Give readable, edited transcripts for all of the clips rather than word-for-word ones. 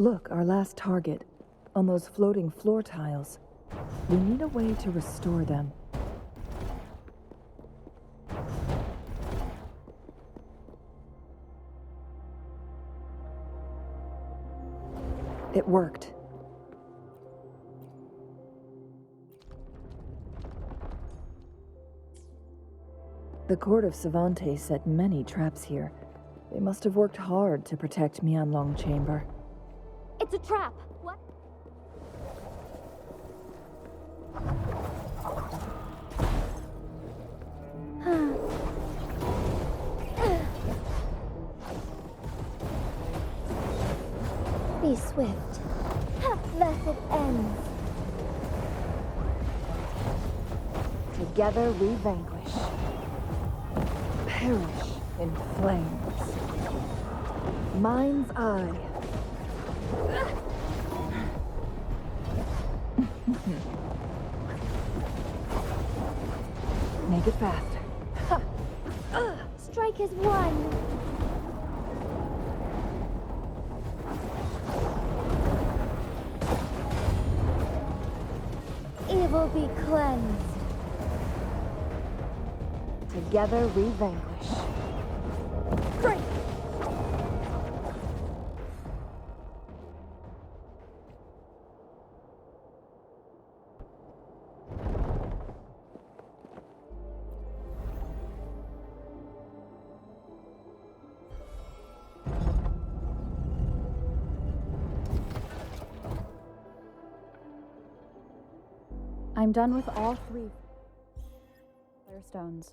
Look, our last target. On those floating floor tiles. We need a way to restore them. It worked. The court of Savantes set many traps here. They must have worked hard to protect Huanglong Chamber. It's a trap! What? Be swift. Thus it ends. Together we vanquish. Perish in flames. Mind's eye. Make it fast. Strike as one. Evil be cleansed. Together we vanquish. Great! I'm done with all 3 firestones.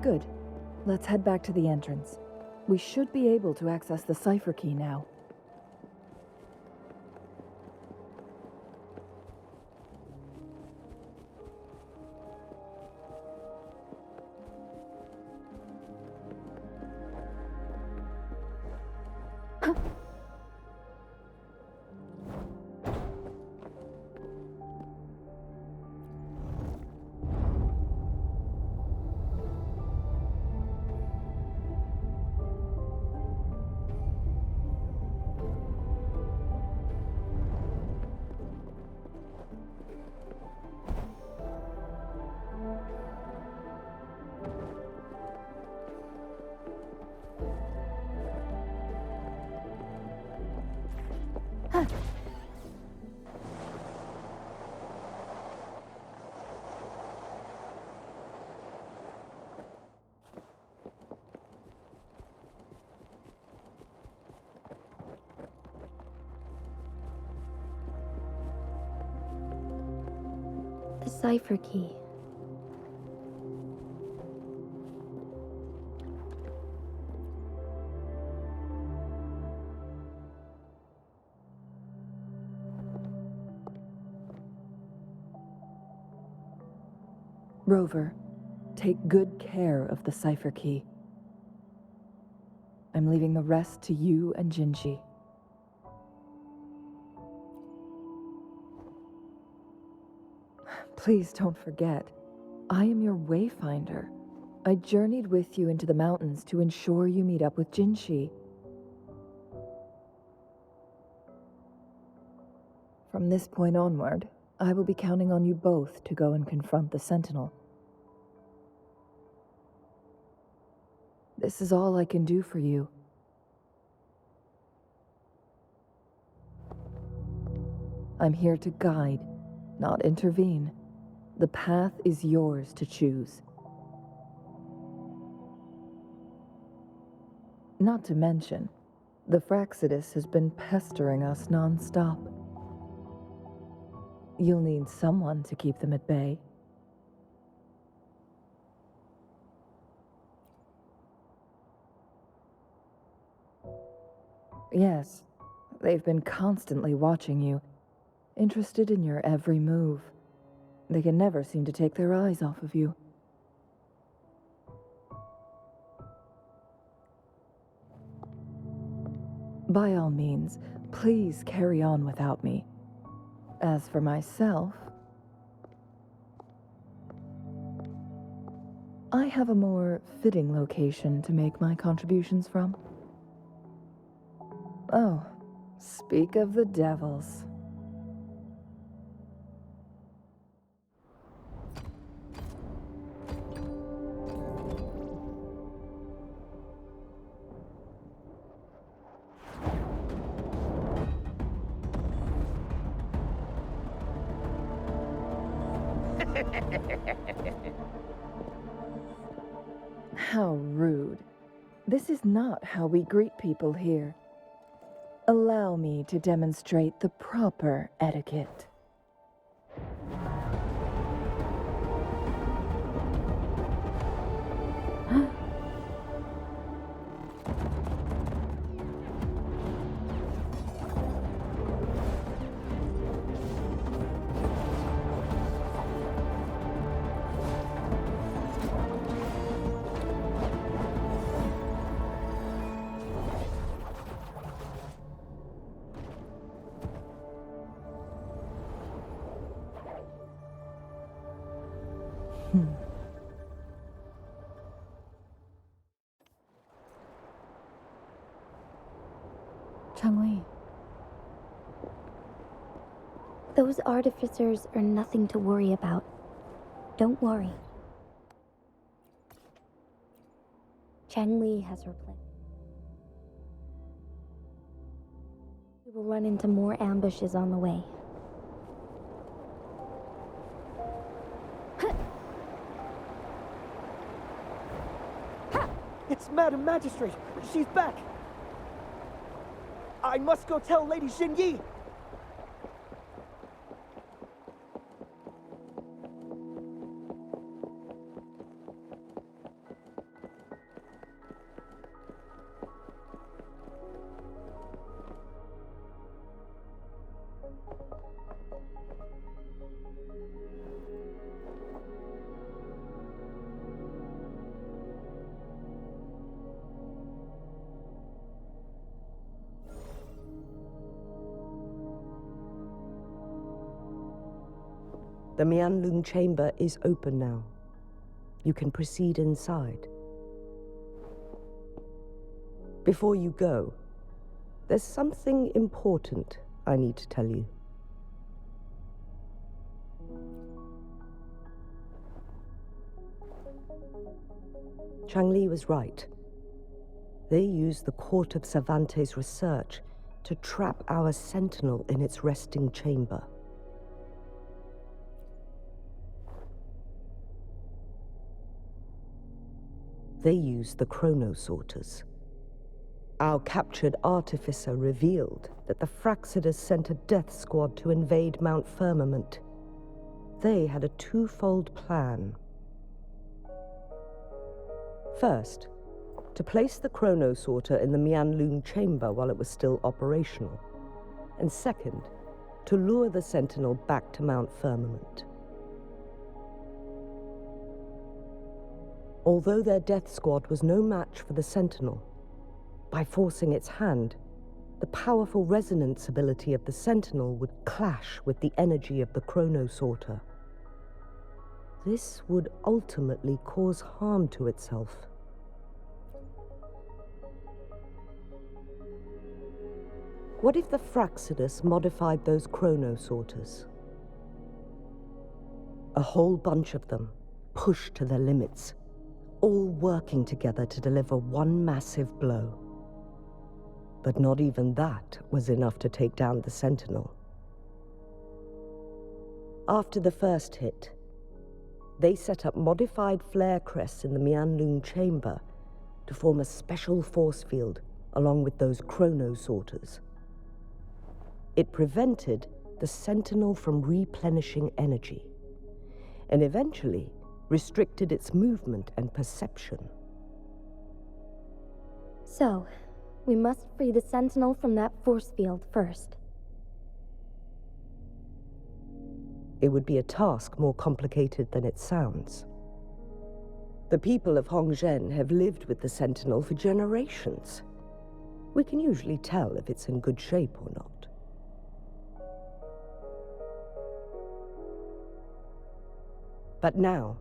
Good. Let's head back to the entrance. We should be able to access the cipher key now. The cipher key. Rover, take good care of the cipher key. I'm leaving the rest to you and Jinji. Please don't forget, I am your wayfinder. I journeyed with you into the mountains to ensure you meet up with Jinshi. From this point onward, I will be counting on you both to go and confront the Sentinel. This is all I can do for you. I'm here to guide, not intervene. The path is yours to choose. Not to mention, the Fraxidus has been pestering us non-stop. You'll need someone to keep them at bay. Yes, they've been constantly watching you, interested in your every move. They can never seem to take their eyes off of you. By all means, please carry on without me. As for myself, I have a more fitting location to make my contributions from? Oh, speak of the devils. How rude. This is not how we greet people here. Allow me to demonstrate the proper etiquette. Changli. Those artificers are nothing to worry about. Don't worry. Changli has her plan. We will run into more ambushes on the way. It's Madam Magistrate! She's back! I must go tell Lady Xinyi! The Huanglong chamber is open now. You can proceed inside. Before you go, there's something important I need to tell you. Changli was right. They used the Court of Cervantes' research to trap our sentinel in its resting chamber. They used the chronosorters. Our captured artificer revealed that the Fraxidus sent a death squad to invade Mount Firmament. They had a twofold plan. First, to place the chronosorter in the Huanglong chamber while it was still operational. And second, to lure the sentinel back to Mount Firmament. Although their death squad was no match for the sentinel, by forcing its hand, the powerful resonance ability of the sentinel would clash with the energy of the chronosorter. This would ultimately cause harm to itself. What if the Fraxidus modified those chronosorters? A whole bunch of them, pushed to their limits, all working together to deliver one massive blow. But not even that was enough to take down the Sentinel. After the first hit, they set up modified flare crests in the Huanglong chamber to form a special force field along with those chronosorters. It prevented the Sentinel from replenishing energy, and eventually restricted its movement and perception. So, we must free the Sentinel from that force field first. It would be a task more complicated than it sounds. The people of Hongzhen have lived with the Sentinel for generations. We can usually tell if it's in good shape or not. But now,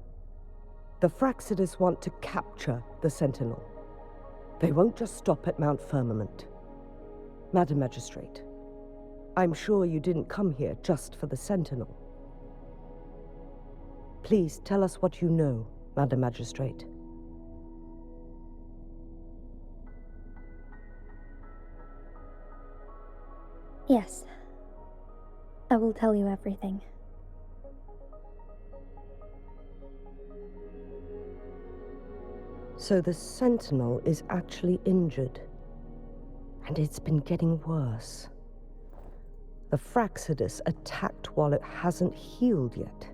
The Fraxidus want to capture the Sentinel. They won't just stop at Mount Firmament. Madam Magistrate, I'm sure you didn't come here just for the Sentinel. Please tell us what you know, Madam Magistrate. Yes. I will tell you everything. So the Sentinel is actually injured. And it's been getting worse. The Fraxidus attacked while it hasn't healed yet.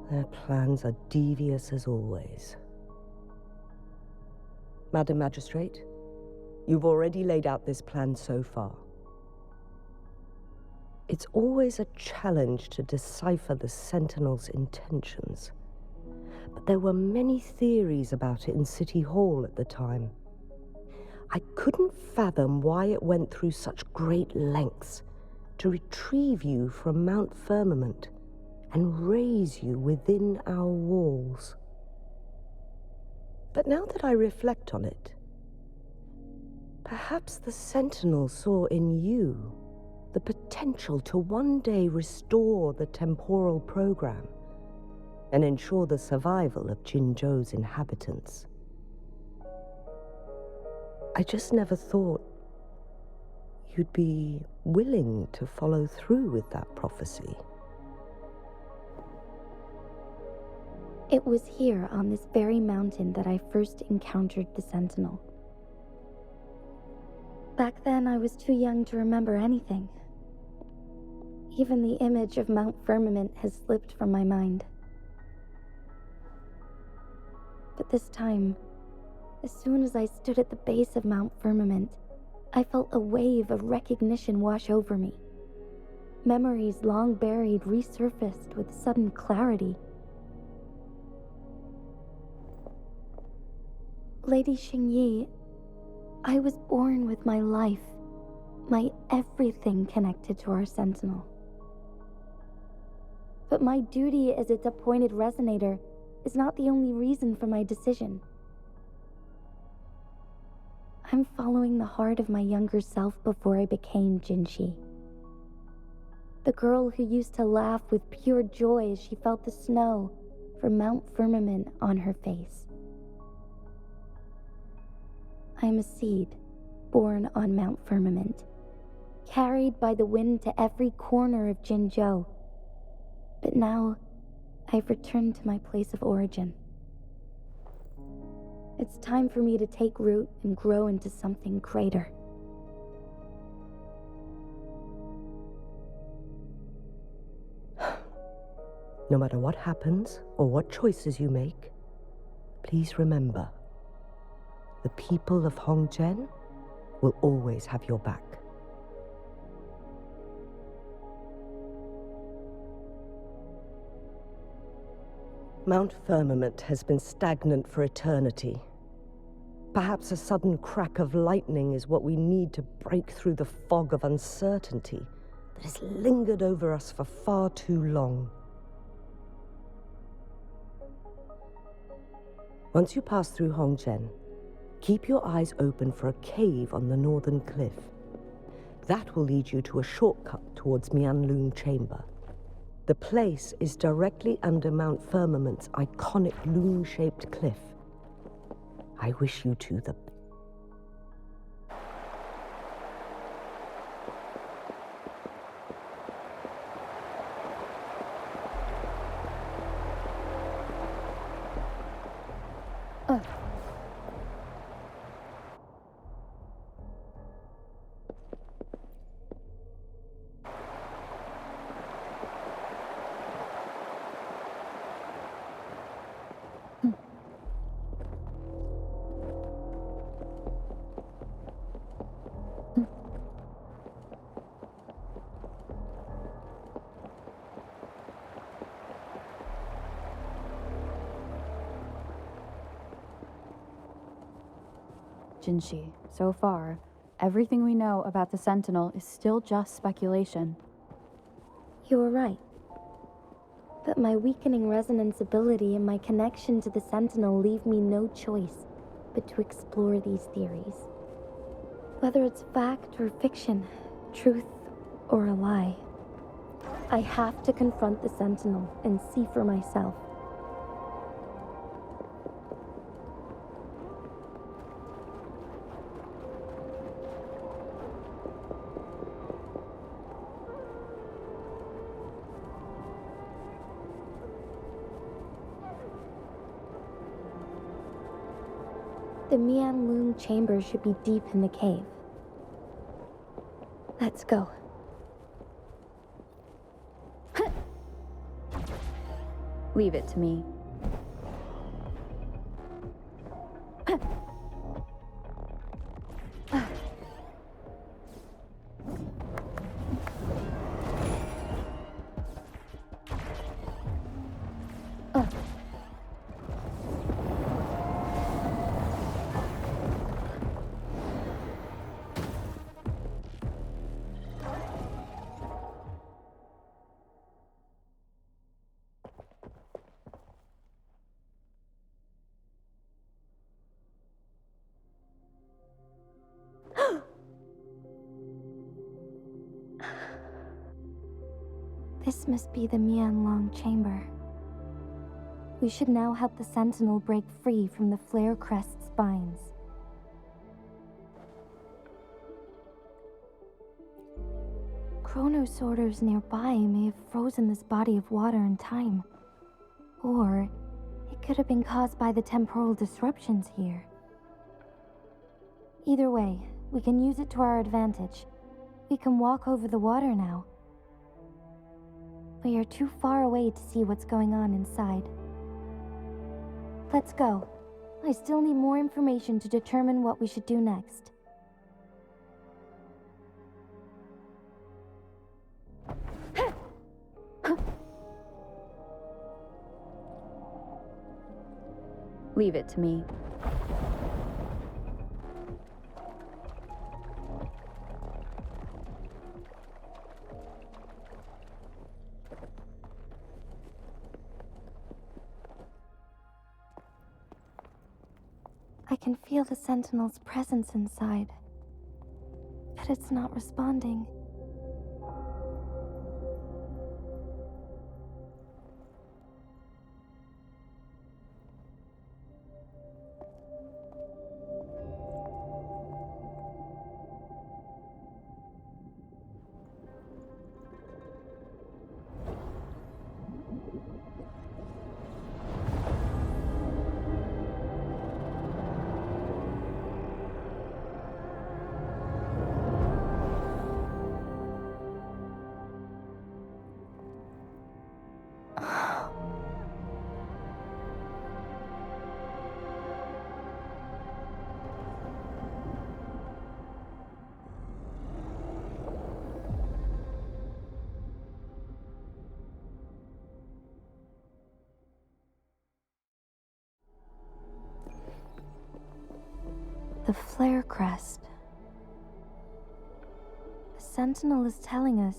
Their plans are devious as always. Madam Magistrate, you've already laid out this plan so far. It's always a challenge to decipher the Sentinel's intentions. But there were many theories about it in City Hall at the time. I couldn't fathom why it went through such great lengths to retrieve you from Mount Firmament and raise you within our walls. But now that I reflect on it, perhaps the Sentinel saw in you the potential to one day restore the temporal program and ensure the survival of Jinzhou's inhabitants. I just never thought you'd be willing to follow through with that prophecy. It was here on this very mountain that I first encountered the Sentinel. Back then, I was too young to remember anything. Even the image of Mount Firmament has slipped from my mind. But this time, as soon as I stood at the base of Mount Firmament, I felt a wave of recognition wash over me. Memories long buried resurfaced with sudden clarity. Lady Xingyi, I was born with my life, my everything connected to our Sentinel. But my duty as its appointed resonator is not the only reason for my decision. I'm following the heart of my younger self before I became Jinshi. The girl who used to laugh with pure joy as she felt the snow from Mount Firmament on her face. I am a seed born on Mount Firmament, carried by the wind to every corner of Jinzhou. But now, I've returned to my place of origin. It's time for me to take root and grow into something greater. No matter what happens or what choices you make, please remember, the people of Hongzhen will always have your back. Mount Firmament has been stagnant for eternity. Perhaps a sudden crack of lightning is what we need to break through the fog of uncertainty that has lingered over us for far too long. Once you pass through Hongzhen, keep your eyes open for a cave on the northern cliff. That will lead you to a shortcut towards Mianlung Chamber. The place is directly under Mount Firmament's iconic loom-shaped cliff. I wish you two the Jinshi, so far, everything we know about the Sentinel is still just speculation. You were right. But my weakening resonance ability and my connection to the Sentinel leave me no choice but to explore these theories. Whether it's fact or fiction, truth or a lie, I have to confront the Sentinel and see for myself. The Huanglong chamber should be deep in the cave. Let's go. Leave it to me. This must be the Huanglong chamber. We should now help the Sentinel break free from the flare crest spines. Chronosorters nearby may have frozen this body of water in time. Or it could have been caused by the temporal disruptions here. Either way, we can use it to our advantage. We can walk over the water now. We are too far away to see what's going on inside. Let's go. I still need more information to determine what we should do next. Leave it to me. I can feel the Sentinel's presence inside, but it's not responding. The flare crest. The Sentinel is telling us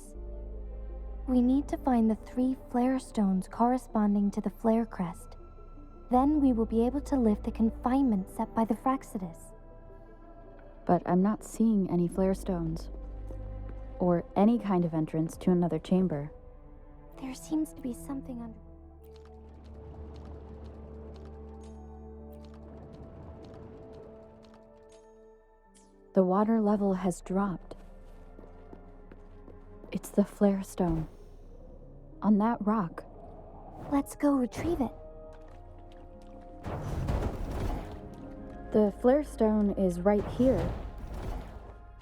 we need to find the 3 flare stones corresponding to the flare crest. Then we will be able to lift the confinement set by the Fraxidus. But I'm not seeing any flare stones. Or any kind of entrance to another chamber. There seems to be something under... The water level has dropped. It's the flare stone. On that rock. Let's go retrieve it. The flare stone is right here.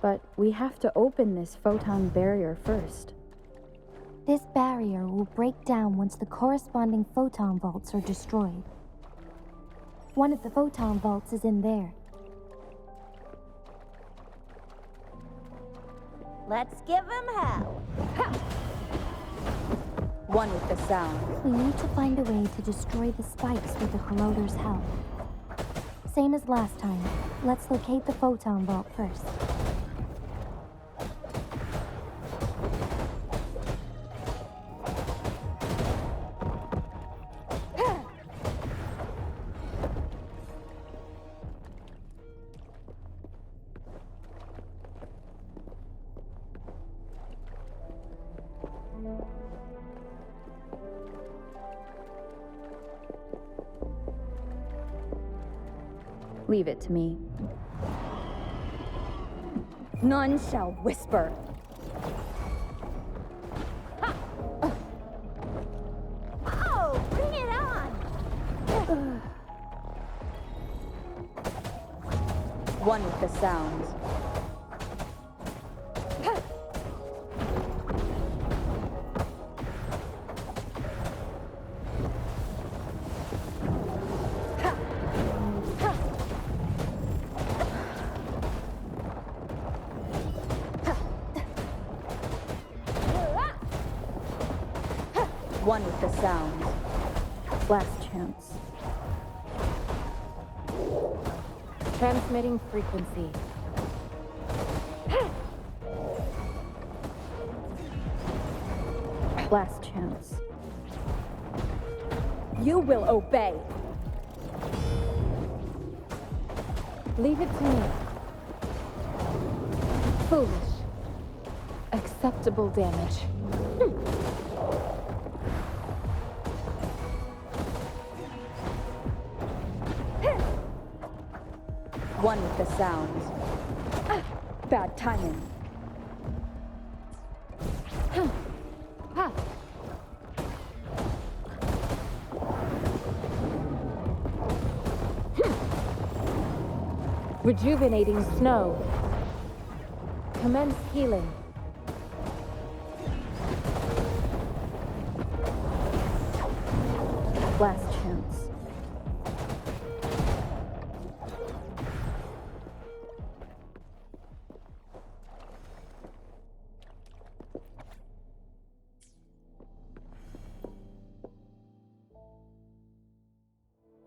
But we have to open this photon barrier first. This barrier will break down once the corresponding photon vaults are destroyed. One of the photon vaults is in there. Let's give him hell. One with the sound. We need to find a way to destroy the spikes with the corroder's help. Same as last time. Let's locate the photon vault first. Leave it to me. None shall whisper. Oh, bring it on! One with the sounds. One with the sounds. Last chance. Transmitting frequency. Last chance. You will obey. Leave it to me. Foolish. Acceptable damage. One with the sounds. Bad timing. Rejuvenating snow. Commence healing. Last chance.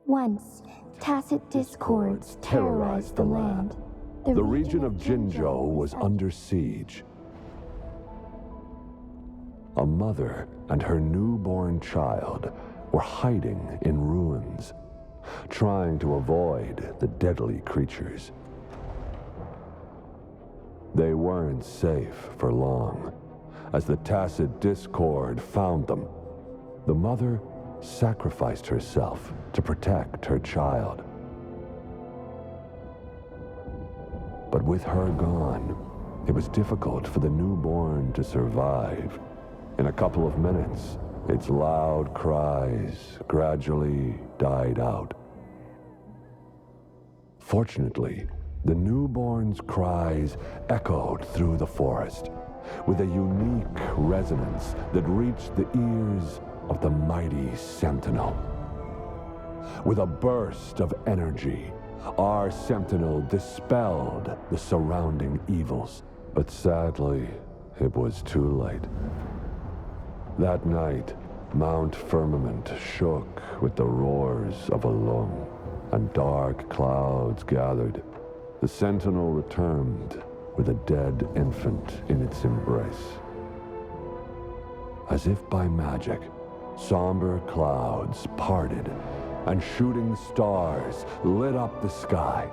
Once, tacit discords terrorized the land. The region of Jinzhou was under siege. A mother and her newborn child were hiding in ruins, trying to avoid the deadly creatures. They weren't safe for long, as the tacit discord found them. The mother sacrificed herself to protect her child. But with her gone, it was difficult for the newborn to survive. In a couple of minutes, its loud cries gradually died out. Fortunately, the newborn's cries echoed through the forest with a unique resonance that reached the ears of the mighty Sentinel. With a burst of energy, our Sentinel dispelled the surrounding evils. But sadly, it was too late. That night, Mount Firmament shook with the roars of a lung, and dark clouds gathered. The Sentinel returned with a dead infant in its embrace. As if by magic, somber clouds parted, and shooting stars lit up the sky.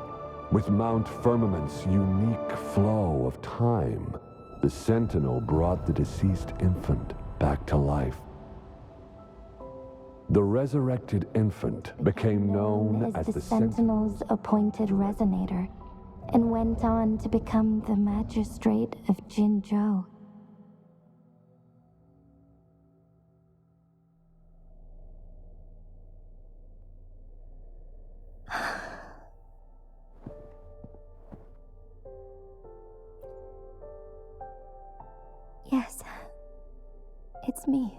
With Mount Firmament's unique flow of time, the Sentinel brought the deceased infant back to life. The resurrected infant became known as the Sentinel's appointed resonator, and went on to become the magistrate of Jinzhou. Yes, it's me.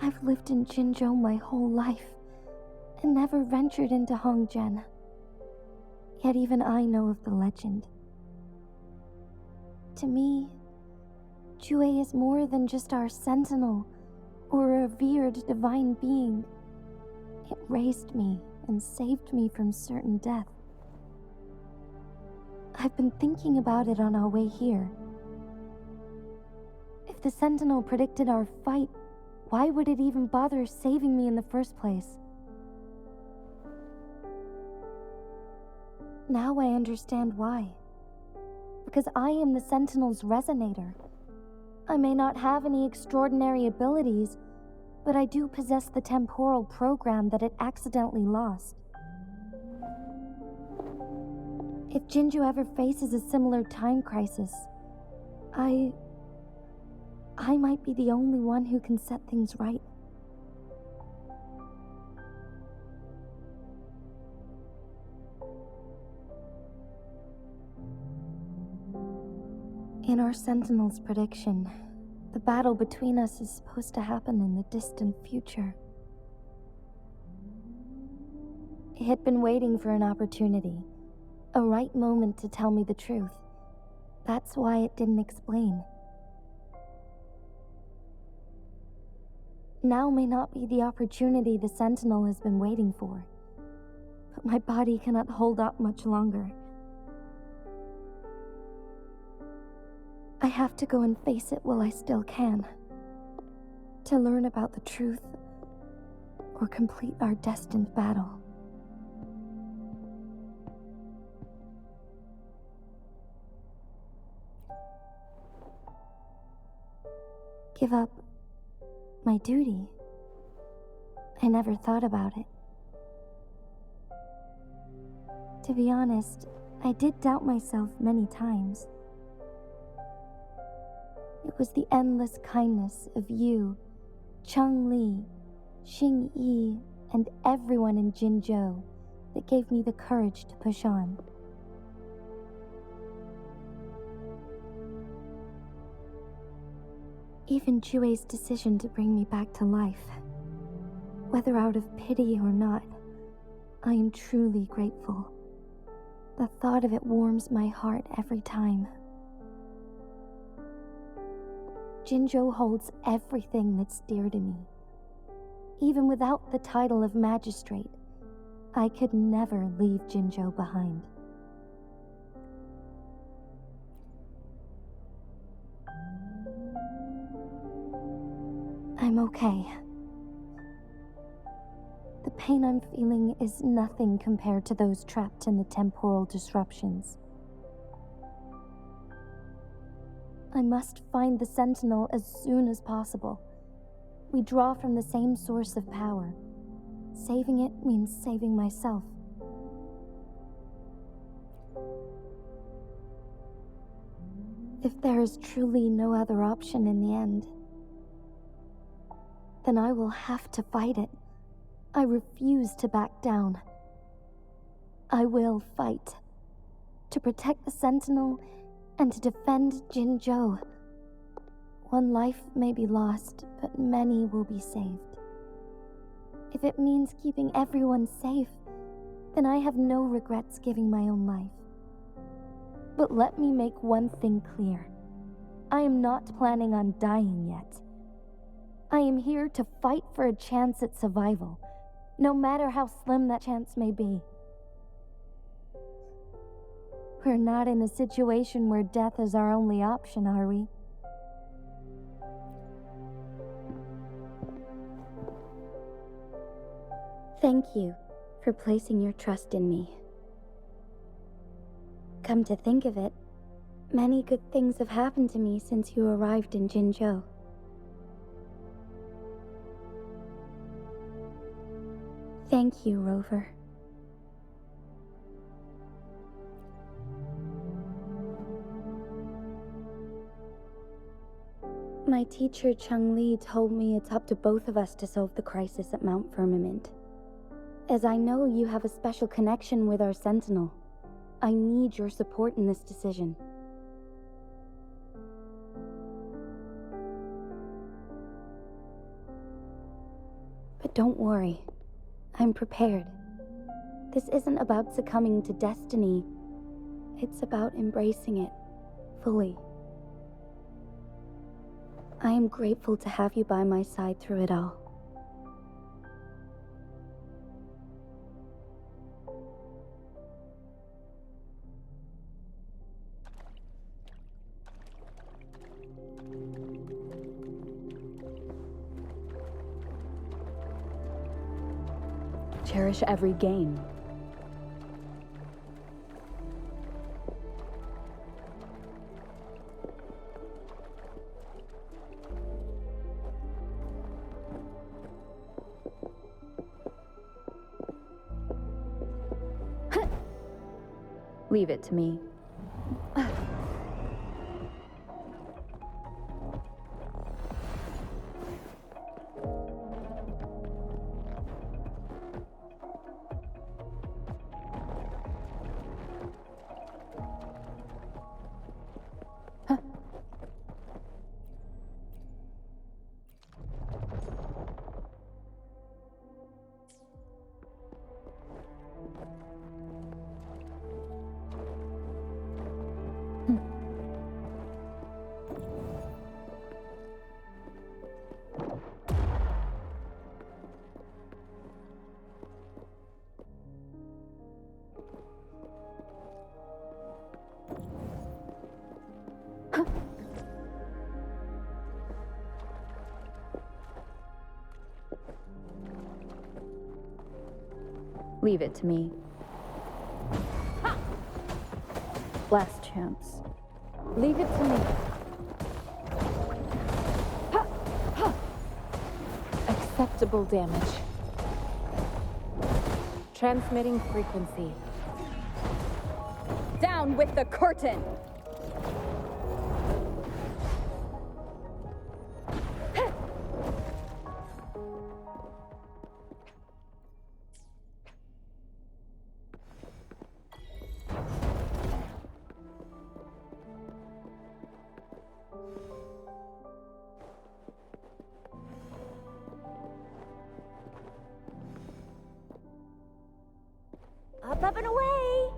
I've lived in Jinzhou my whole life, and never ventured into Hongzhen. Yet even I know of the legend. To me, Jue is more than just our sentinel, or a revered divine being. It raised me and saved me from certain death. I've been thinking about it on our way here. If the Sentinel predicted our fight, why would it even bother saving me in the first place? Now I understand why. Because I am the Sentinel's resonator. I may not have any extraordinary abilities, but I do possess the temporal program that it accidentally lost. If Jinju ever faces a similar time crisis, I might be the only one who can set things right. In our Sentinel's prediction, the battle between us is supposed to happen in the distant future. It had been waiting for an opportunity, a right moment to tell me the truth. That's why it didn't explain. Now may not be the opportunity the Sentinel has been waiting for, but my body cannot hold up much longer. I have to go and face it while I still can, to learn about the truth or complete our destined battle. Give up my duty? I never thought about it. To be honest, I did doubt myself many times. It was the endless kindness of you, Changli, Xingyi, and everyone in Jinzhou that gave me the courage to push on. Even Jue's decision to bring me back to life, whether out of pity or not, I am truly grateful. The thought of it warms my heart every time. Jinzhou holds everything that's dear to me. Even without the title of magistrate, I could never leave Jinzhou behind. I'm okay. The pain I'm feeling is nothing compared to those trapped in the temporal disruptions. I must find the Sentinel as soon as possible. We draw from the same source of power. Saving it means saving myself. If there is truly no other option in the end, then I will have to fight it. I refuse to back down. I will fight. To protect the Sentinel and to defend Jinzhou. One life may be lost, but many will be saved. If it means keeping everyone safe, then I have no regrets giving my own life. But let me make one thing clear. I am not planning on dying yet. I am here to fight for a chance at survival, no matter how slim that chance may be. We're not in a situation where death is our only option, are we? Thank you for placing your trust in me. Come to think of it, many good things have happened to me since you arrived in Jinzhou. Thank you, Rover. My teacher Changli told me it's up to both of us to solve the crisis at Mount Firmament. As I know you have a special connection with our Sentinel, I need your support in this decision. But don't worry, I'm prepared. This isn't about succumbing to destiny, it's about embracing it fully. I am grateful to have you by my side through it all. Cherish every gain. Leave it to me. Leave it to me. Ha! Last chance. Leave it to me. Ha! Ha! Acceptable damage. Transmitting frequency. Down with the curtain! Up and away!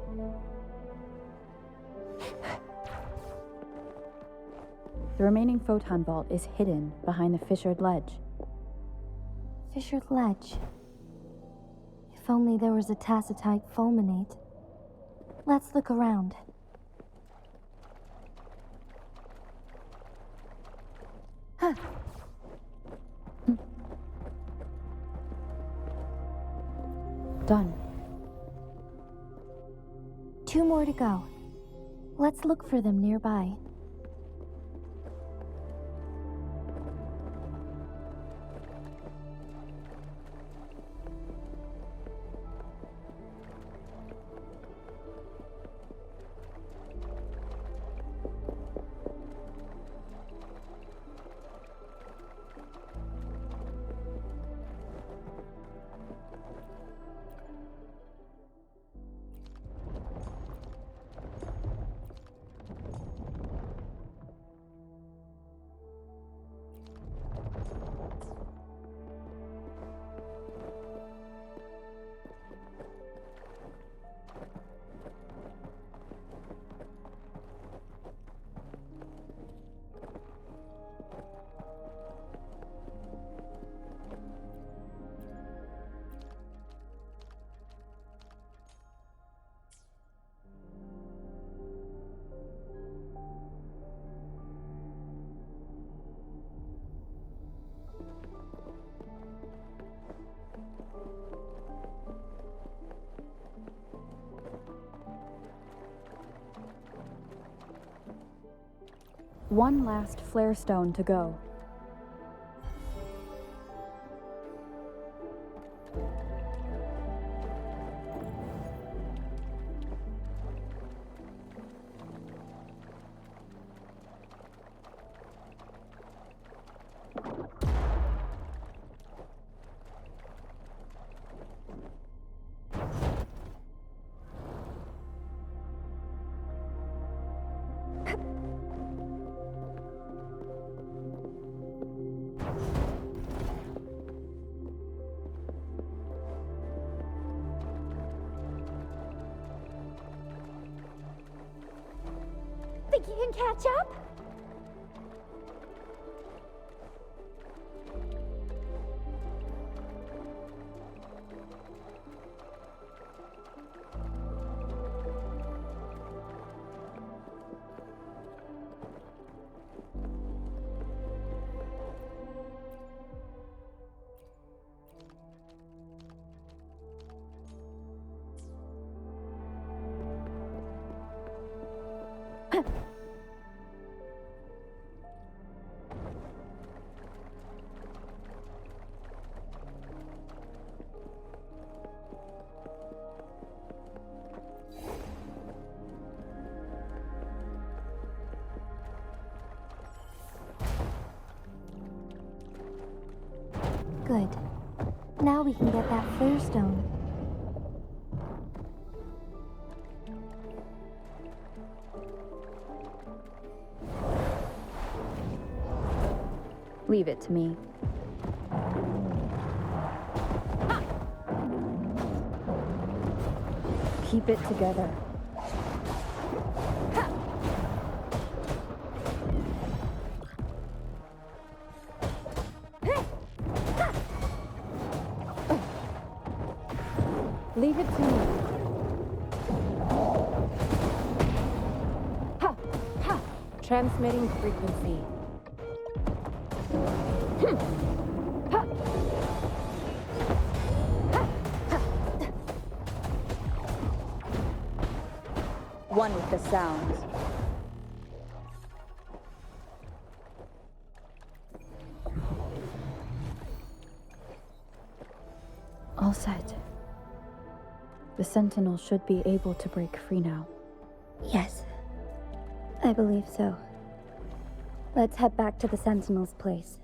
The remaining photon vault is hidden behind the fissured ledge. Fissured ledge. If only there was a tacitite fulminate. Let's look around. Huh. Done. 2 more to go. Let's look for them nearby. One last flare stone to go. Think you can catch up? Now we can get that flare stone. Leave it to me. Keep it together. Leave it to me. Ha! Ha! Transmitting frequency. Ha! Ha! Ha! One with the sounds. All set. The Sentinel should be able to break free now. Yes, I believe so. Let's head back to the Sentinel's place.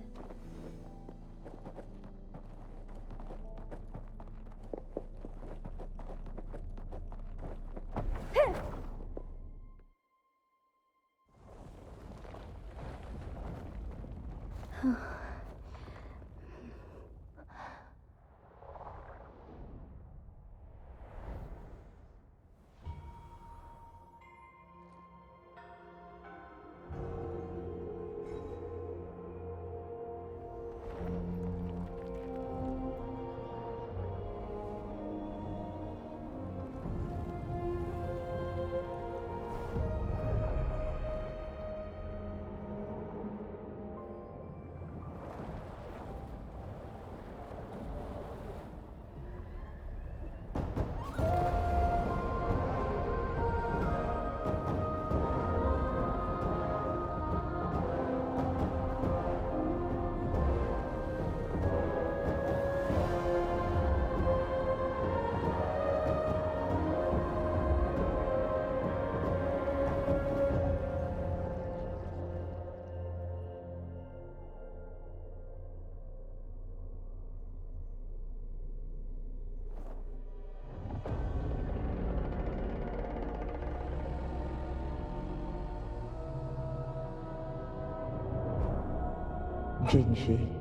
Jinshi,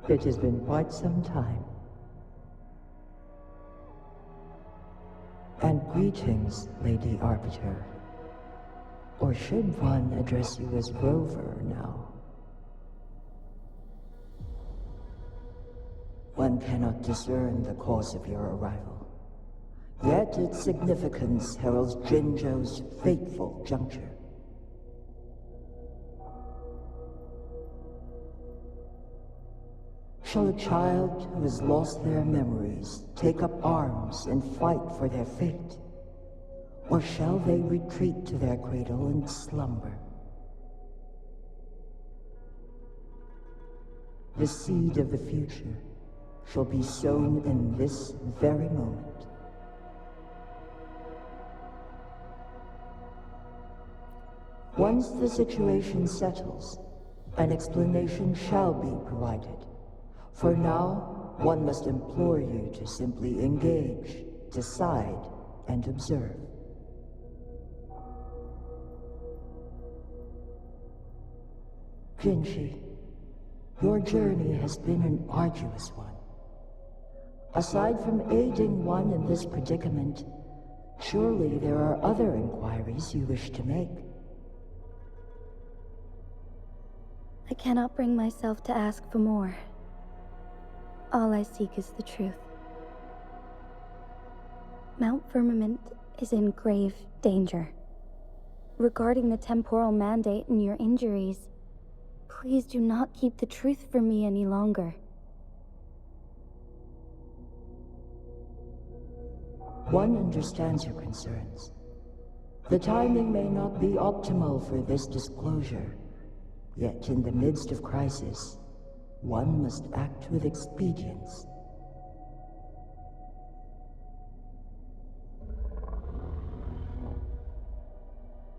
it has been quite some time. And greetings, Lady Arbiter. Or should one address you as Rover now? One cannot discern the cause of your arrival. Yet its significance heralds Jinzhou's fateful juncture. Shall a child who has lost their memories take up arms and fight for their fate? Or shall they retreat to their cradle and slumber? The seed of the future shall be sown in this very moment. Once the situation settles, an explanation shall be provided. For now, one must implore you to simply engage, decide, and observe. Jinshi, your journey has been an arduous one. Aside from aiding one in this predicament, surely there are other inquiries you wish to make. I cannot bring myself to ask for more. All I seek is the truth. Mount Firmament is in grave danger. Regarding the temporal mandate and your injuries, please do not keep the truth from me any longer. One understands your concerns. The timing may not be optimal for this disclosure, yet in the midst of crisis, one must act with expedience.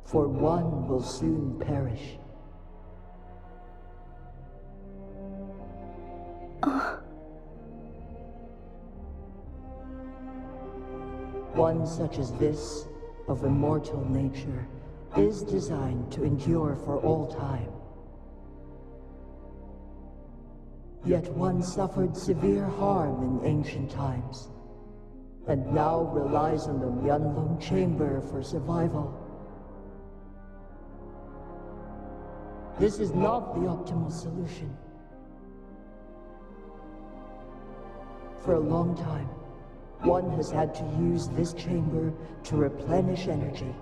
For one will soon perish. one such as this, of immortal nature, is designed to endure for all time. Yet one suffered severe harm in ancient times, and now relies on the Huanglong chamber for survival. This is not the optimal solution. For a long time, one has had to use this chamber to replenish energy,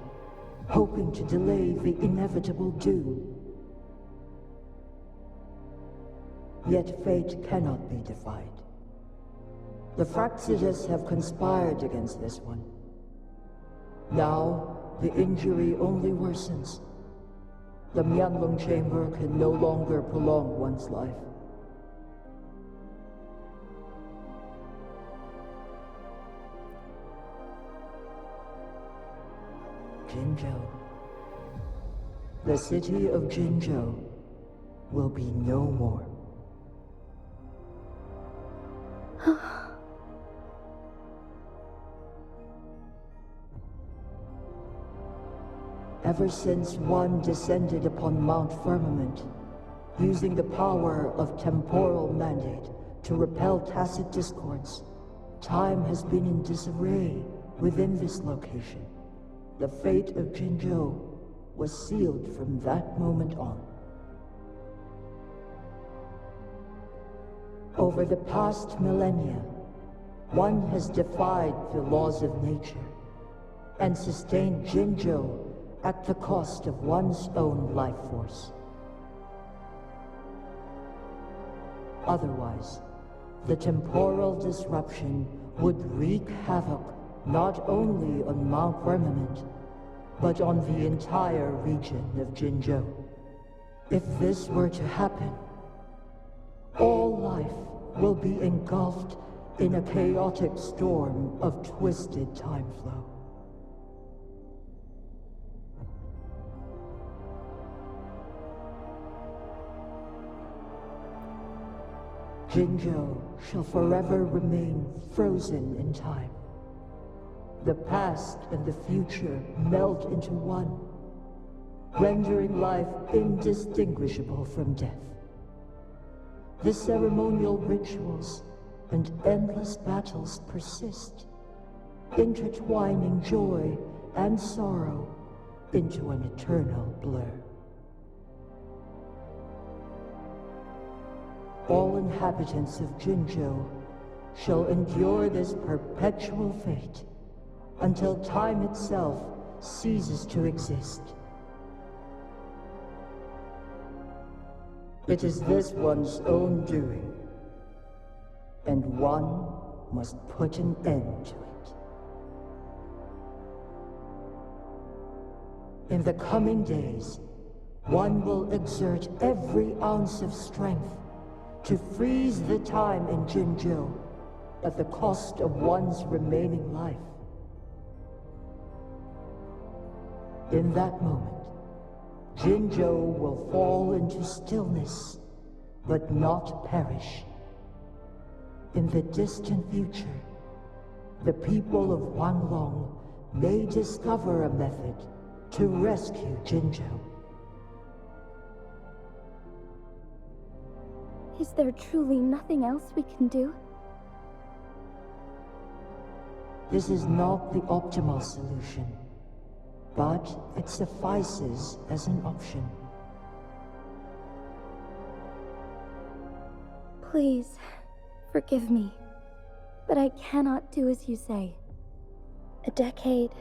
hoping to delay the inevitable doom. Yet fate cannot be defied. The Fraxitus have conspired against this one. Now, the injury only worsens. The Huanglong chamber can no longer prolong one's life. Jinzhou. The city of Jinzhou will be no more. Ever since one descended upon Mount Firmament, using the power of temporal mandate to repel tacit discords, time has been in disarray within this location. The fate of Jinzhou was sealed from that moment on. Over the past millennia, one has defied the laws of nature and sustained Jinzhou at the cost of one's own life force. Otherwise, the temporal disruption would wreak havoc not only on Mount Firmament, but on the entire region of Jinzhou. If this were to happen, all life will be engulfed in a chaotic storm of twisted time flow. Jinzhou shall forever remain frozen in time. The past and the future melt into one, rendering life indistinguishable from death. The ceremonial rituals and endless battles persist, intertwining joy and sorrow into an eternal blur. All inhabitants of Jinzhou shall endure this perpetual fate until time itself ceases to exist. It is this one's own doing, and one must put an end to it. In the coming days, one will exert every ounce of strength to freeze the time in Jinzhou at the cost of one's remaining life. In that moment, Jinzhou will fall into stillness, but not perish. In the distant future, the people of Huanglong may discover a method to rescue Jinzhou. Is there truly nothing else we can do? This is not the optimal solution, but it suffices as an option. Please, forgive me, but I cannot do as you say. A decade,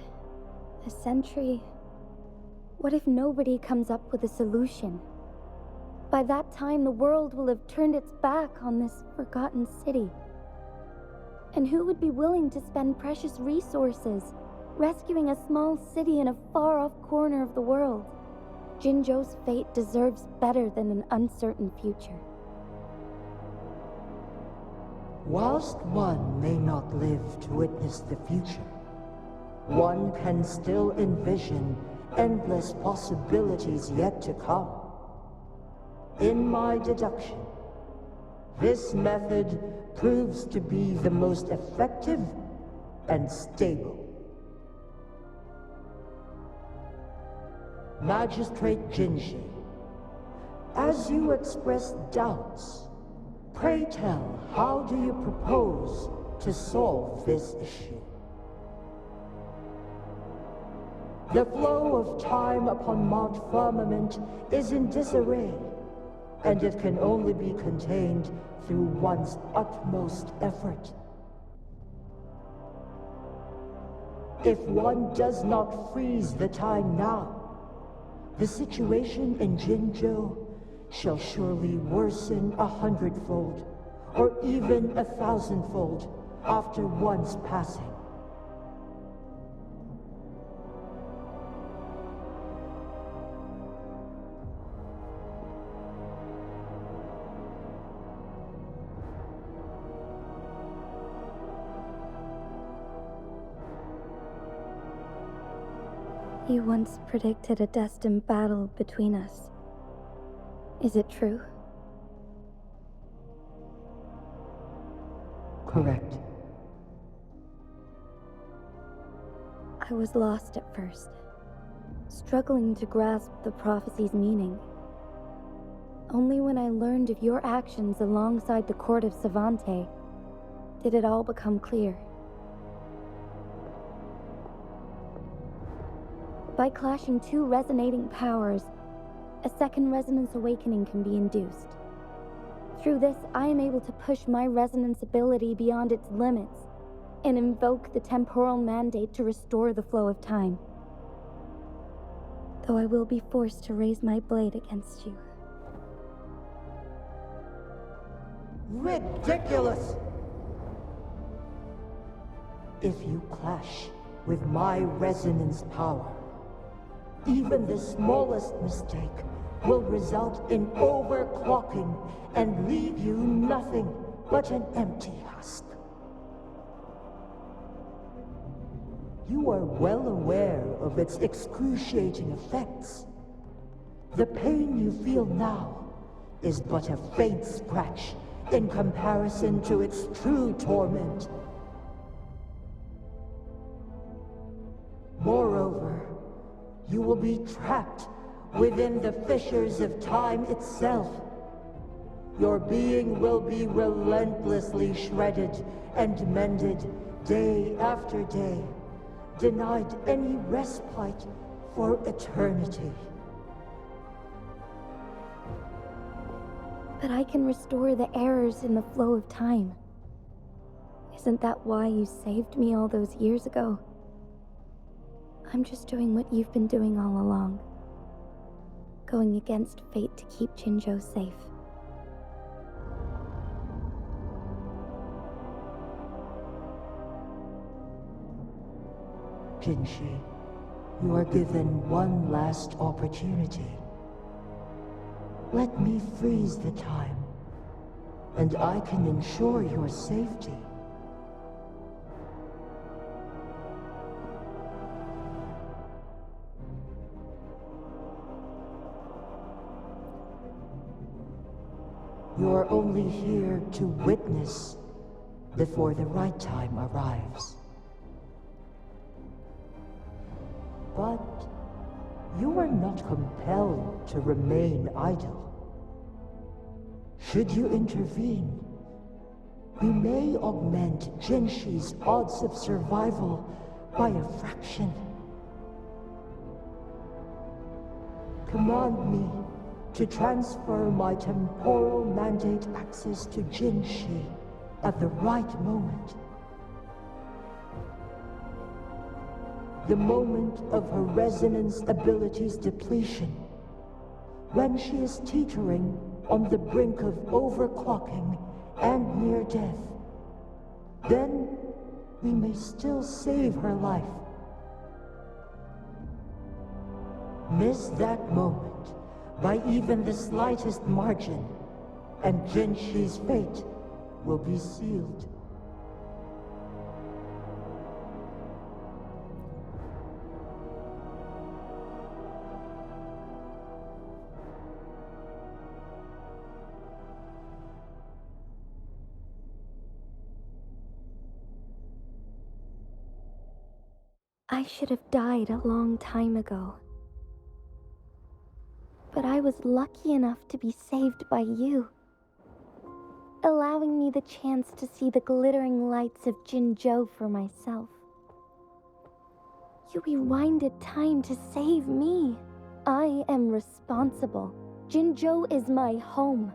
a century. What if nobody comes up with a solution? By that time, the world will have turned its back on this forgotten city. And who would be willing to spend precious resources rescuing a small city in a far-off corner of the world? Jinzhou's fate deserves better than an uncertain future. Whilst one may not live to witness the future, one can still envision endless possibilities yet to come. In my deduction, this method proves to be the most effective and stable. Magistrate Jinshi, as you expressed doubts, pray tell, how do you propose to solve this issue? The flow of time upon Mount Firmament is in disarray, and it can only be contained through one's utmost effort. If one does not freeze the time now, the situation in Jinzhou shall surely worsen 100-fold, or even 1,000-fold, after one's passing. You once predicted a destined battle between us. Is it true? Correct. I was lost at first, struggling to grasp the prophecy's meaning. Only when I learned of your actions alongside the court of Savante did it all become clear. By clashing two resonating powers, a second resonance awakening can be induced. Through this, I am able to push my resonance ability beyond its limits and invoke the temporal mandate to restore the flow of time. Though I will be forced to raise my blade against you. Ridiculous! If you clash with my resonance power, even the smallest mistake will result in overclocking and leave you nothing but an empty husk. You are well aware of its excruciating effects. The pain you feel now is but a faint scratch in comparison to its true torment. Moreover, you will be trapped within the fissures of time itself. Your being will be relentlessly shredded and mended day after day, denied any respite for eternity. But I can restore the errors in the flow of time. Isn't that why you saved me all those years ago? I'm just doing what you've been doing all along. Going against fate to keep Jinzhou safe. Jinshi, you are given one last opportunity. Let me freeze the time, and I can ensure your safety. You're only here to witness before the right time arrives. But you are not compelled to remain idle. Should you intervene, we may augment Jinshi's odds of survival by a fraction. Command me to transfer my temporal mandate access to Jinshi at the right moment. The moment of her resonance ability's depletion, when she is teetering on the brink of overclocking and near death. Then we may still save her life. Miss that moment by even the slightest margin, and Jinshi's fate will be sealed. I should have died a long time ago. But I was lucky enough to be saved by you, allowing me the chance to see the glittering lights of Jinzhou for myself. You rewinded time to save me. I am responsible. Jinzhou is my home.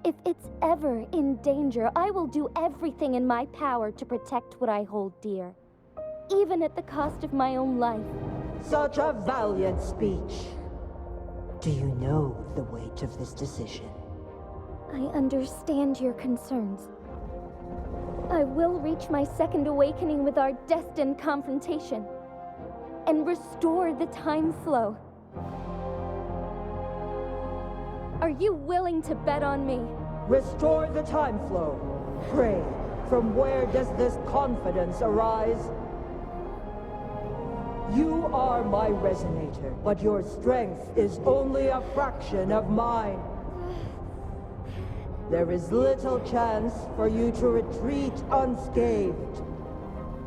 If it's ever in danger, I will do everything in my power to protect what I hold dear, even at the cost of my own life. Such a valiant speech. Do you know the weight of this decision? I understand your concerns. I will reach my second awakening with our destined confrontation and restore the time flow. Are you willing to bet on me? Restore the time flow. Pray, from where does this confidence arise? You are my resonator, but your strength is only a fraction of mine. There is little chance for you to retreat unscathed.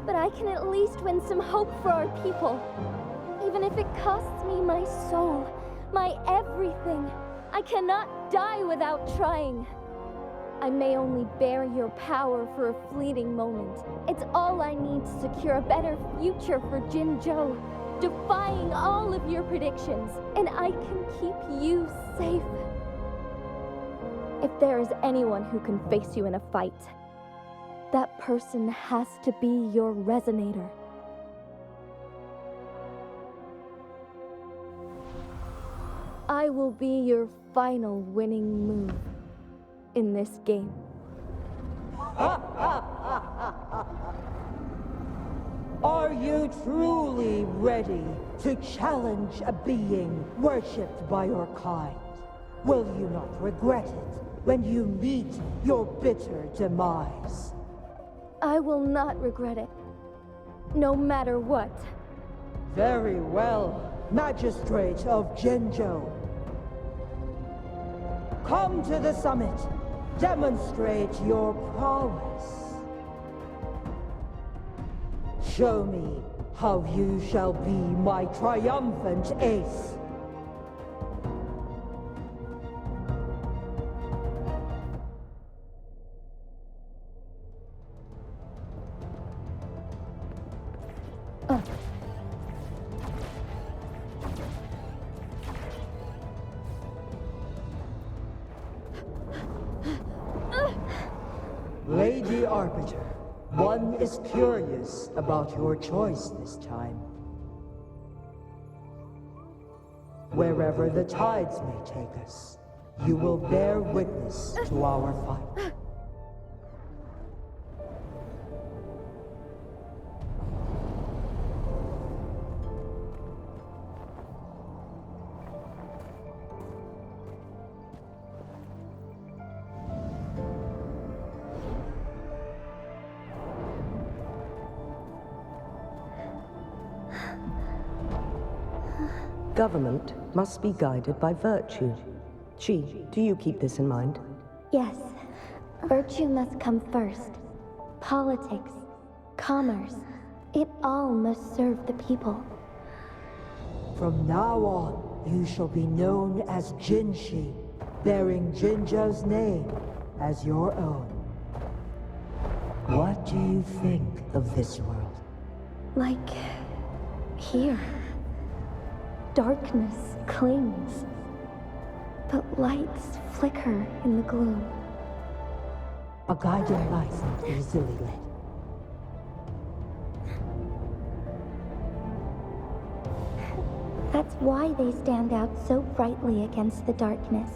But I can at least win some hope for our people. Even if it costs me my soul, my everything. I cannot die without trying. I may only bear your power for a fleeting moment. It's all I need to secure a better future for Jinzhou, defying all of your predictions, and I can keep you safe. If there is anyone who can face you in a fight, that person has to be your resonator. I will be your final winning move in this game. Are you truly ready to challenge a being worshipped by your kind? Will you not regret it when you meet your bitter demise? I will not regret it, no matter what. Very well, Magistrate of Jinzhou. Come to the summit. Demonstrate your prowess. Show me how you shall be my triumphant ace. Lady Arbiter, one is curious about your choice this time. Wherever the tides may take us, you will bear witness to our fight. Government must be guided by virtue. She, do you keep this in mind? Yes, virtue must come first. Politics, commerce, it all must serve the people. From now on, you shall be known as Jinshi, bearing Jinzhou's name as your own. What do you think of this world? Like here. Darkness clings, but lights flicker in the gloom. A guiding light easily lit. That's why they stand out so brightly against the darkness.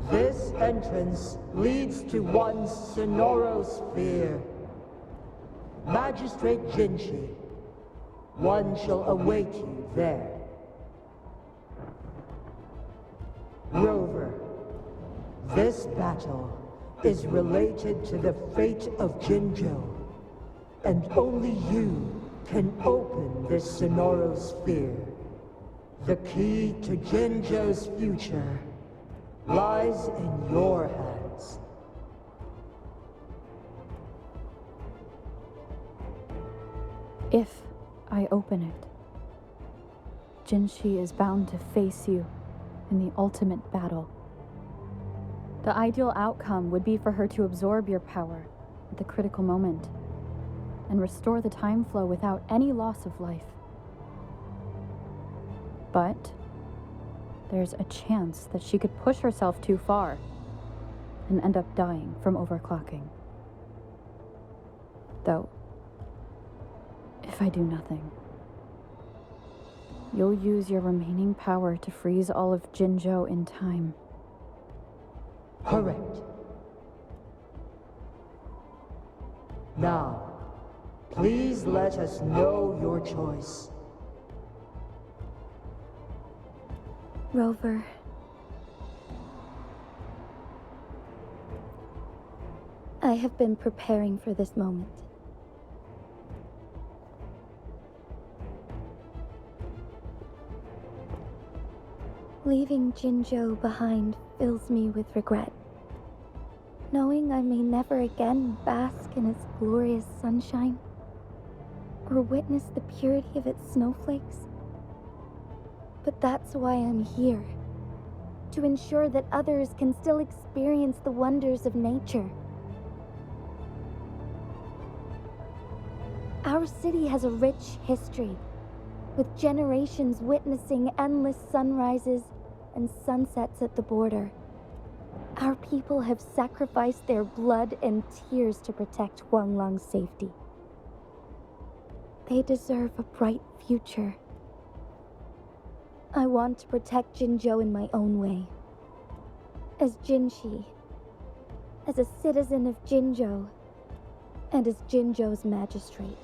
This entrance leads to one's sonorosphere. Magistrate Jinshi, one shall await you there. Rover, this battle is related to the fate of Jinzhou, and only you can open this sonorosphere. The key to Jinzhou's future lies in your hands. If I open it, Jinshi is bound to face you in the ultimate battle. The ideal outcome would be for her to absorb your power at the critical moment and restore the time flow without any loss of life. But there's a chance that she could push herself too far and end up dying from overclocking. Though, if I do nothing, you'll use your remaining power to freeze all of Jinzhou in time. Correct. Now, please let us know your choice. Rover. I have been preparing for this moment. Leaving Jinzhou behind fills me with regret. Knowing I may never again bask in its glorious sunshine, or witness the purity of its snowflakes. But that's why I'm here. To ensure that others can still experience the wonders of nature. Our city has a rich history, with generations witnessing endless sunrises and sunsets at the border. Our people have sacrificed their blood and tears to protect Huanglong's safety. They deserve a bright future. I want to protect Jinzhou in my own way. As Jinshi, as a citizen of Jinzhou, and as Jinzhou's magistrate.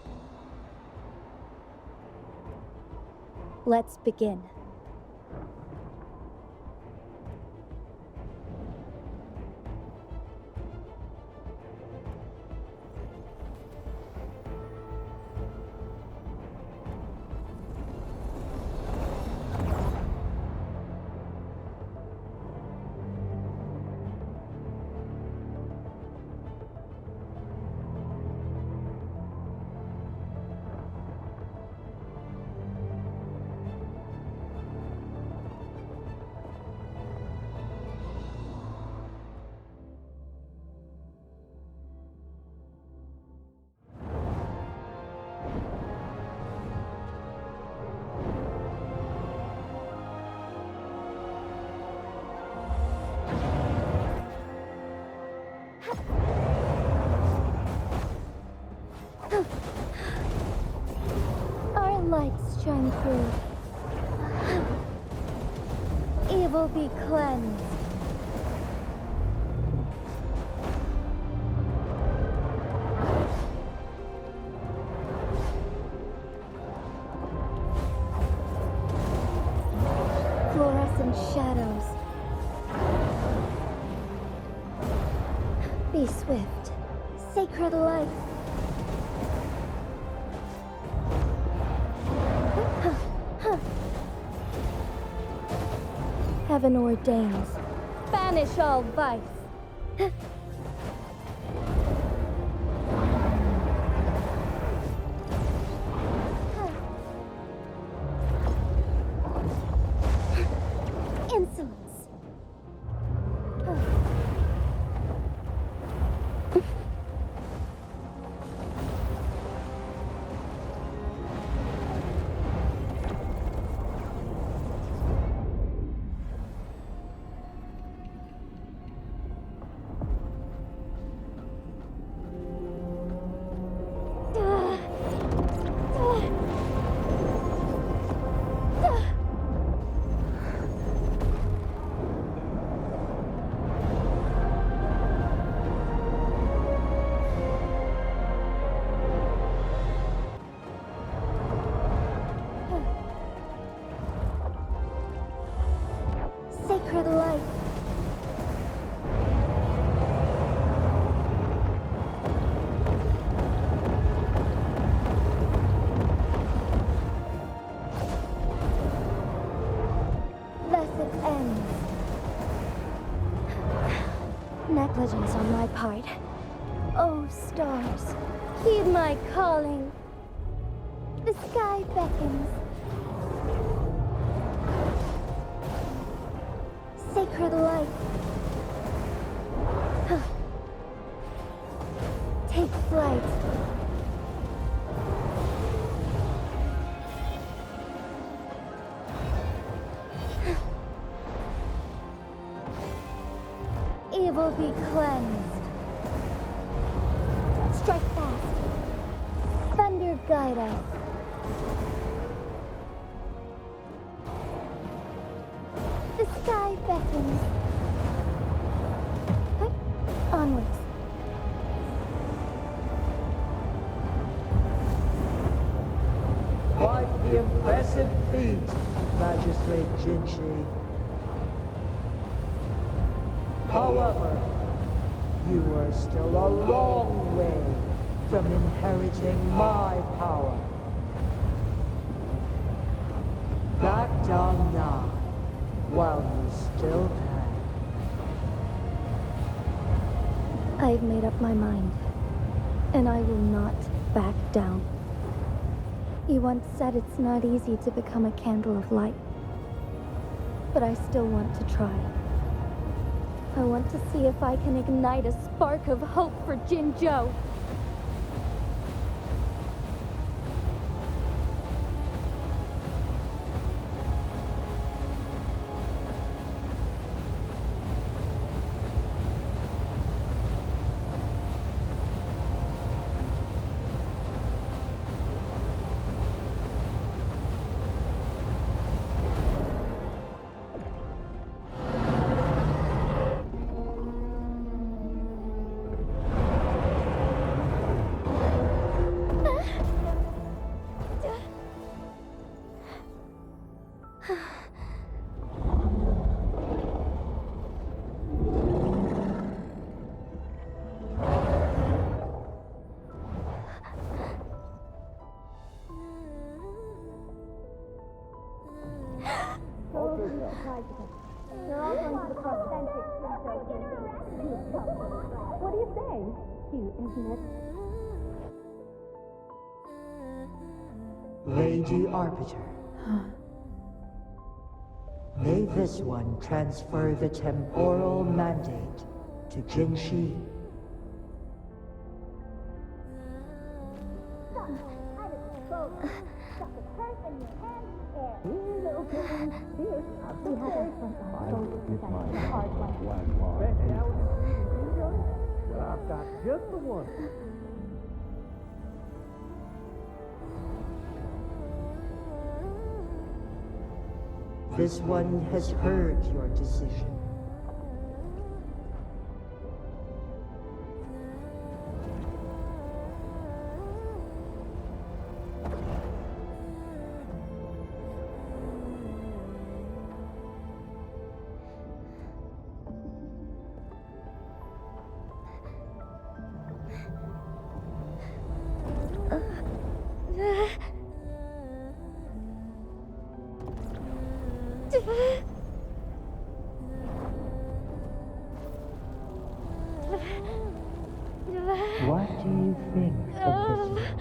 Let's begin. Our lights shine through. Evil be cleansed. Fluorescent shadows. Be swift. Sacred light. Heaven ordains. Banish all vice. Insolence. Sacred light. negligence on my part. Oh, stars, heed my calling. The sky beckons. Sacred light. Take flight. Evil be cleansed. Strike fast. Thunder guide us. The sky beckons. Onwards. Quite the impressive feat, Magistrate Jinshi. However, you are still a long way from inheriting my power. Back down now, while you still can. I've made up my mind, and I will not back down. You once said it's not easy to become a candle of light, but I still want to try. I want to see if I can ignite a spark of hope for Jinzhou. What do you say? Cute, isn't it? Lady Arbiter. May this one transfer the temporal mandate to Jinshi. I've got just the one. This one has heard your decision. What do you think of this one?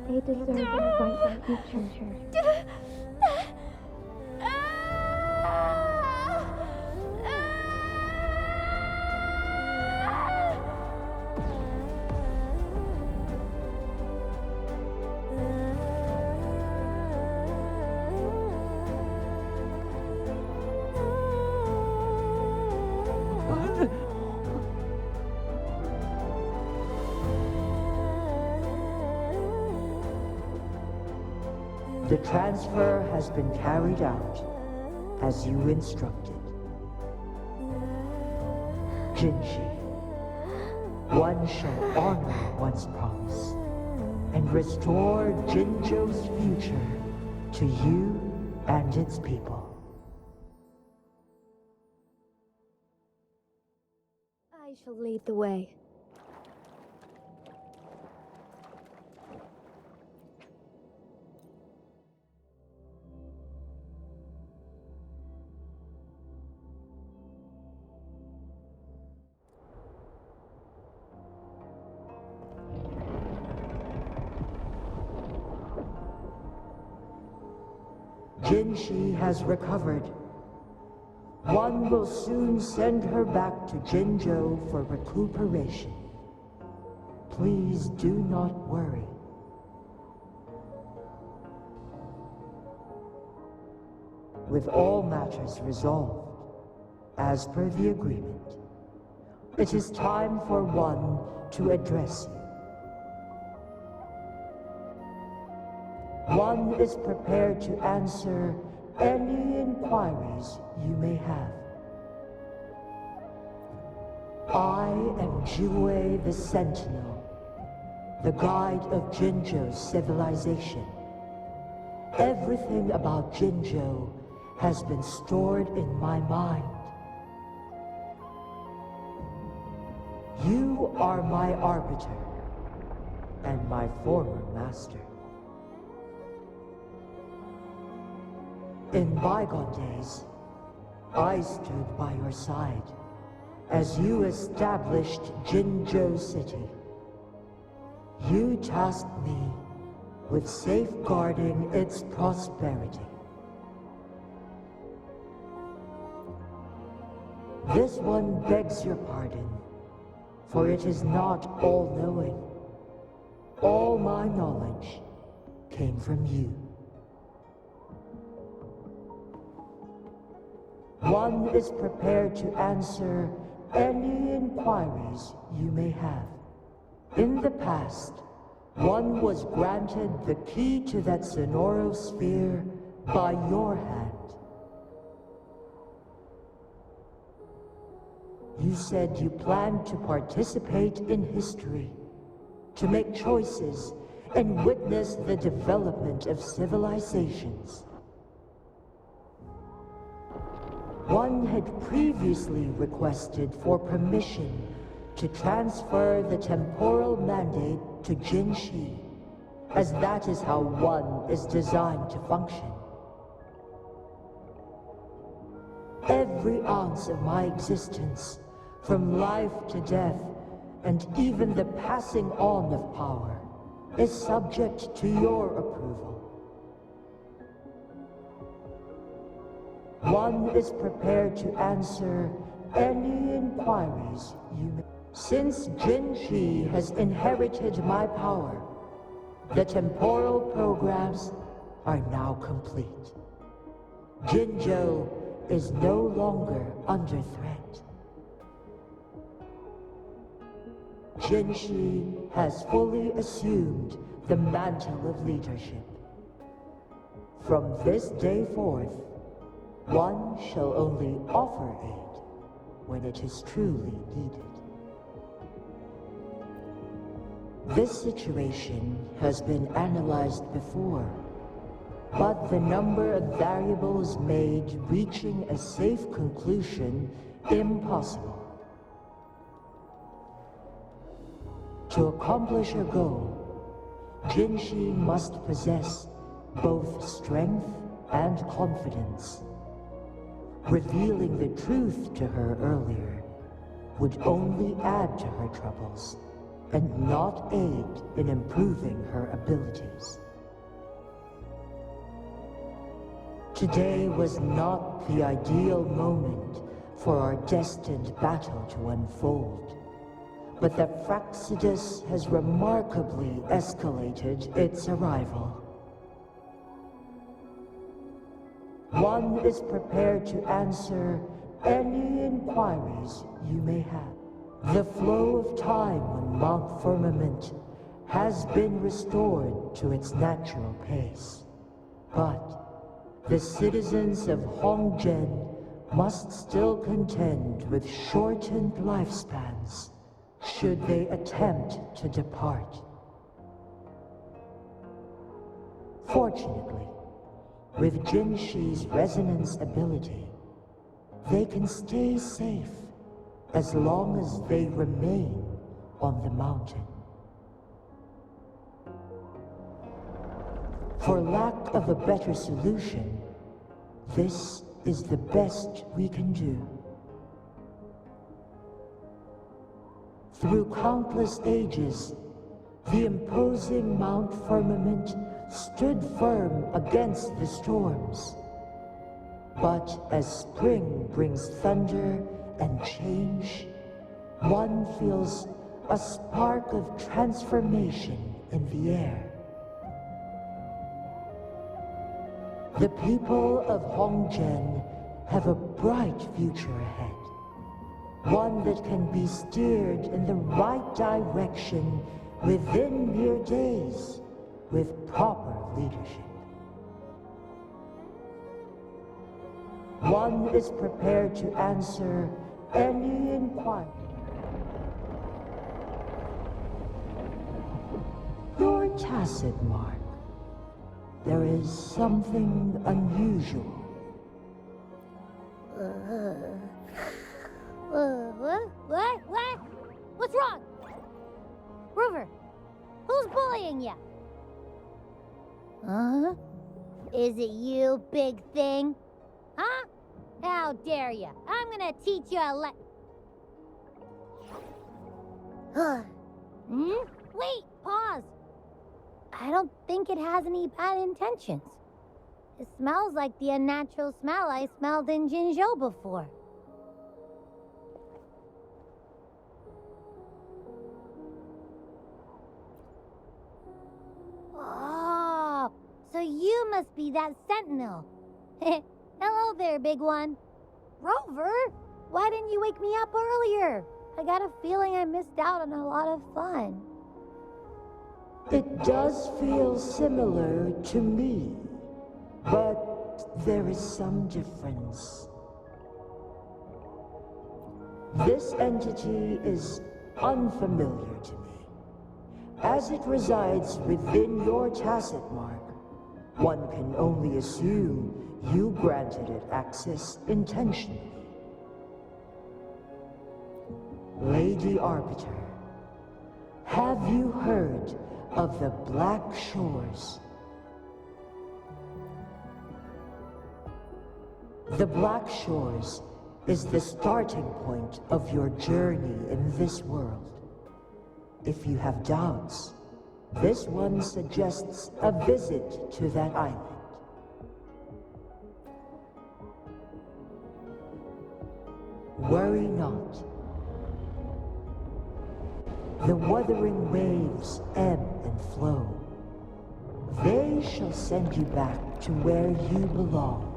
They deserve a bright future. The transfer has been carried out as you instructed. Jinshi, one shall honor one's promise and restore Jinzhou's future to you and its people. I shall lead the way. Jinshi has recovered. One will soon send her back to Jinzhou for recuperation. Please do not worry. With all matters resolved, as per the agreement, it is time for one to address you. One is prepared to answer any inquiries you may have. I am Jue the Sentinel, the guide of Jinzhou's civilization. Everything about Jinzhou has been stored in my mind. You are my arbiter, and my former master. In bygone days, I stood by your side as you established Jinzhou City. You tasked me with safeguarding its prosperity. This one begs your pardon, for it is not all-knowing. All my knowledge came from you. One is prepared to answer any inquiries you may have. In the past, one was granted the key to that sonorosphere by your hand. You said you planned to participate in history, to make choices and witness the development of civilizations. One had previously requested for permission to transfer the temporal mandate to Jinshi, as that is how one is designed to function. Every ounce of my existence, from life to death, and even the passing on of power, is subject to your approval. One is prepared to answer any inquiries you may. Since Jinshi has inherited my power, the temporal programs are now complete. Jinzhou is no longer under threat. Jinshi has fully assumed the mantle of leadership. From this day forth, one shall only offer aid when it is truly needed. This situation has been analyzed before, but the number of variables made reaching a safe conclusion impossible. To accomplish her goal, Jinshi must possess both strength and confidence. Revealing the truth to her earlier would only add to her troubles and not aid in improving her abilities. Today was not the ideal moment for our destined battle to unfold, but the Fraxidus has remarkably escalated its arrival. One is prepared to answer any inquiries you may have. The flow of time on Mount Firmament has been restored to its natural pace, but the citizens of Hongzhen must still contend with shortened lifespans should they attempt to depart. Fortunately, with Jinshi's resonance ability, they can stay safe as long as they remain on the mountain. For lack of a better solution, this is the best we can do. Through countless ages, the imposing Mount Firmament stood firm against the storms, But as spring brings thunder and change, one feels a spark of transformation in the air. The people of Hongzhen have a bright future ahead. One that can be steered in the right direction within mere days with proper leadership. One is prepared to answer any inquiry. Your tacit, Mark. There is something unusual. What? What's wrong? Rover, who's bullying you? Huh? Is it you, big thing? Huh? How dare you? I'm gonna teach you a Wait, pause. I don't think it has any bad intentions. It smells like the unnatural smell I smelled in Jinzhou before. Oh, so you must be that sentinel. Hello there, big one. Rover, why didn't you wake me up earlier? I got a feeling I missed out on a lot of fun. It does feel similar to me, but there is some difference. This entity is unfamiliar to me. As it resides within your tacit, Mark, one can only assume you granted it access intentionally. Lady Arbiter, have you heard of the Black Shores? The Black Shores is the starting point of your journey in this world. If you have doubts, this one suggests a visit to that island. Worry not. The wuthering waves ebb and flow. They shall send you back to where you belong.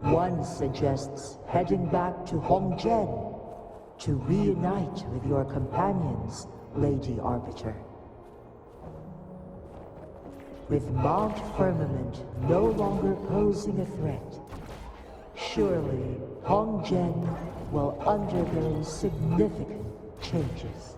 One suggests heading back to Hongzhen to reunite with your companions, Lady Arbiter. With Mount Firmament no longer posing a threat, surely Hongzhen will undergo significant changes.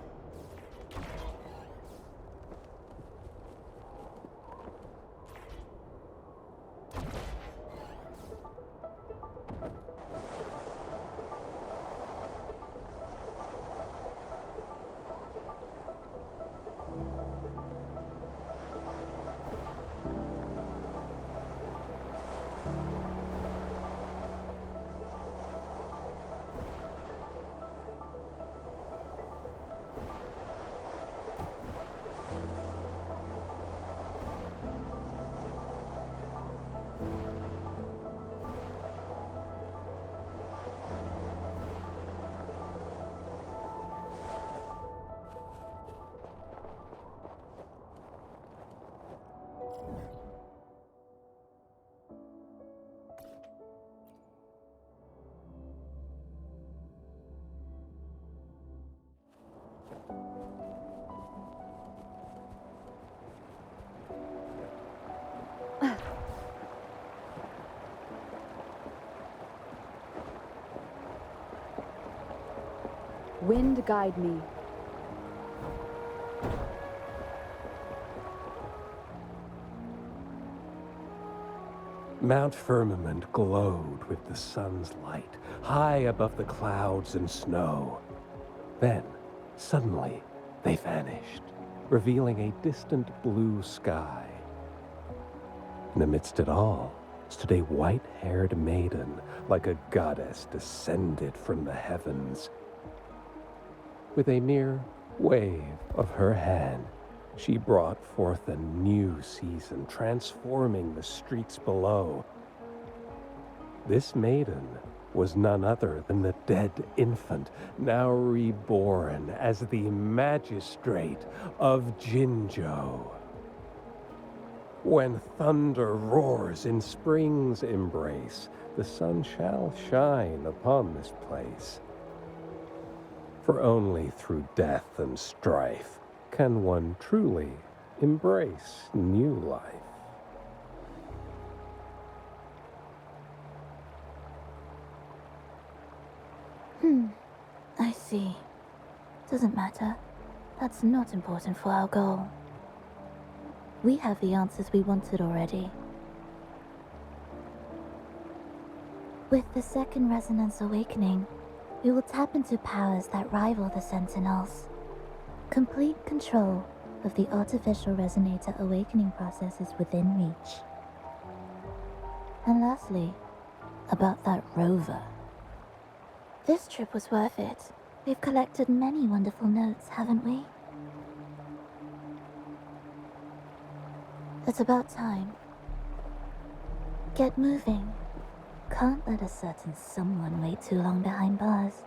Wind guide me. Mount Firmament glowed with the sun's light, high above the clouds and snow. Then, suddenly, they vanished, revealing a distant blue sky. And amidst it all, stood a white-haired maiden like a goddess descended from the heavens. With a mere wave of her hand, she brought forth a new season, transforming the streets below. This maiden was none other than the dead infant, now reborn as the magistrate of Jinzhou. When thunder roars in spring's embrace, the sun shall shine upon this place. For only through death and strife can one truly embrace new life. I see. Doesn't matter. That's not important for our goal. We have the answers we wanted already. With the second resonance awakening, we will tap into powers that rival the Sentinels. Complete control of the artificial resonator awakening process is within reach. And lastly, about that rover. This trip was worth it. We've collected many wonderful notes, haven't we? It's about time. Get moving. Can't let a certain someone wait too long behind bars.